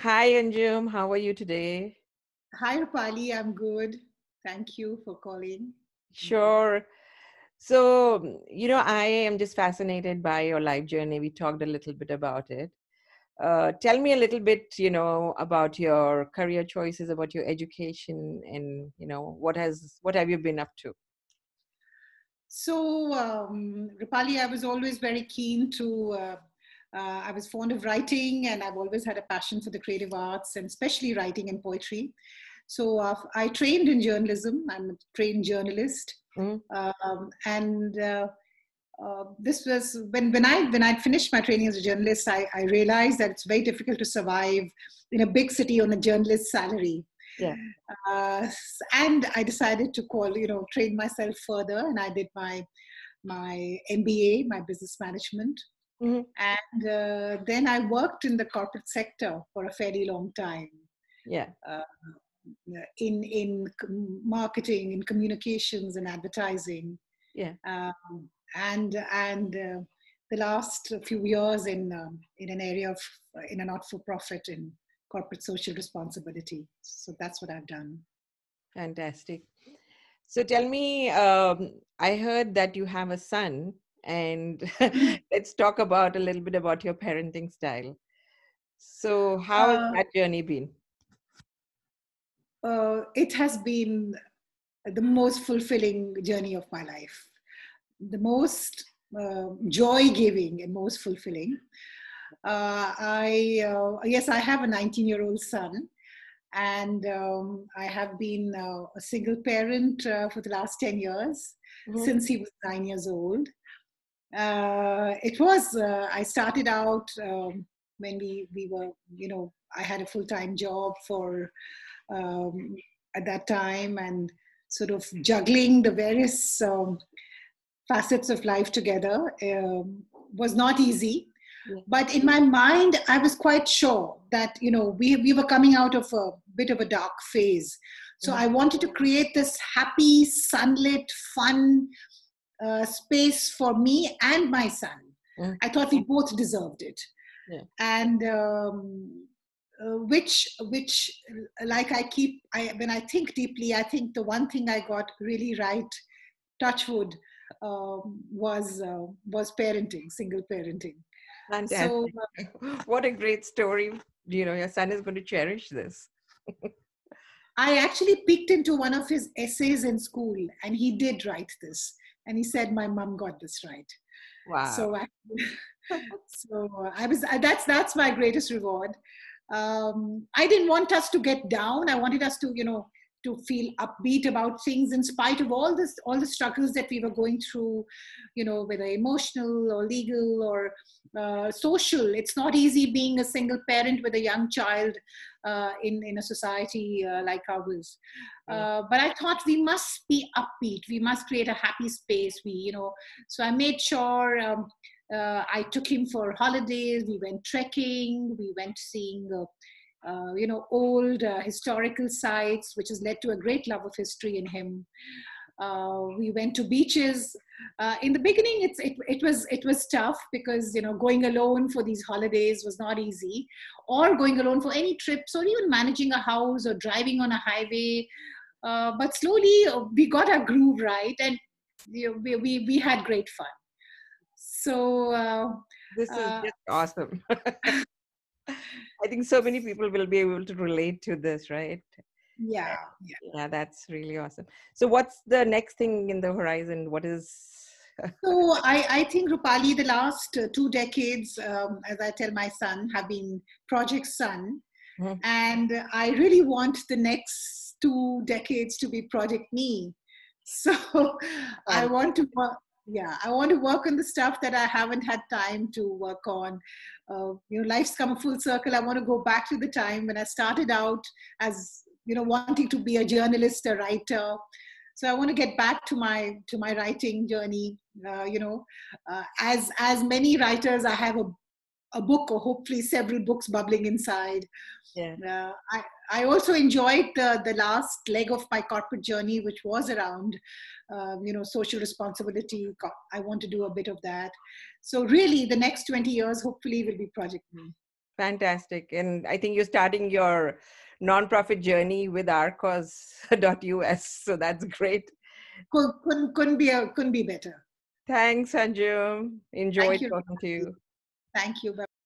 Hi, Anjum. How are you today? Hi, Rupali. I'm good. Thank you for calling. Sure. I am just fascinated by your life journey. We talked a little bit about it. Tell me a little bit, about your career choices, about your education, and what have you been up to? Rupali, I was always very keen I was fond of writing, and I've always had a passion for the creative arts, and especially writing and poetry. I trained in journalism. I'm a trained journalist. Mm. And This was when I finished my training as a journalist. I realized that it's very difficult to survive in a big city on a journalist salary. Yeah. uh, and I decided to train myself further, and I did my MBA, my business management, Hmm. and then I worked in the corporate sector for a fairly long time, Yeah. uh, marketing, in communications, and advertising, Yeah. and the last few years in an area of in a not-for-profit in corporate social responsibility. So that's what I've done. Fantastic. So tell me, I heard that you have a son, and let's talk about a little bit about your parenting style. So, how has Uh, that journey been? it has been the most fulfilling journey of my life, the most joy giving and most fulfilling. Yes, I have a 19-year-old son, and I have been a single parent for the last 10 years, Mhm. since he was 9 years old. I started out when we were, I had a full time job um, at that time, and sort of juggling the various facets of life together was not easy. Yeah. But in my mind, I was quite sure that, we were coming out of a bit of a dark phase. So Mhm. I wanted to create this happy, sunlit, fun space for me and my son. Mhm. I thought we both deserved it. Yeah. And which like when I think deeply, I think the one thing I got really right, touch wood, was parenting, single parenting. So Fantastic. What a great story. Your son is going to cherish this. I actually peeked into one of his essays in school, and he did write this, and he said, my mom got this right. Wow. So I, that's my greatest reward. I didn't want us to get down. I wanted us to, to feel upbeat about things in spite of all the struggles that we were going through, whether emotional or legal or social. It's not easy being a single parent with a young child in a society like ours. Yeah. But I thought we must be upbeat. We must create a happy space. So I made sure I took him for holidays. We went trekking. We went seeing, old historical sites, which has led to a great love of history in him. We went to beaches. In the beginning, it was tough because going alone for these holidays was not easy, or going alone for any trips, or even managing a house or driving on a highway. But slowly we got our groove right, and we had great fun. So This is uh, just awesome. I think so many people will be able to relate to this, right? yeah, yeah. Yeah, that's really awesome. So, what's the next thing in the horizon? What is. So I think, Rupali, the last 2 decades, as I tell my son, have been Project Sun. Mhm. And I really want the next 2 decades to be Project Me. So I want to Fantastic. work, yeah, I want to work on the stuff that I haven't had time to work on. Life's come a full circle. I want to go back to the time when I started out as, wanting to be a journalist, a writer. So I want to get back to my writing journey. As many writers, I have a book, or hopefully several books, bubbling inside. Yeah. I also enjoyed the last leg of my corporate journey, which was around, social responsibility. I want to do a bit of that. So really, the next 20 years, hopefully, will be Project Me. Fantastic. And I think you're starting your nonprofit journey with ourcause.us. So that's great. Couldn't be better. Thanks, Anjum. Thank Enjoyed you. talking to you. Thank you. Bye.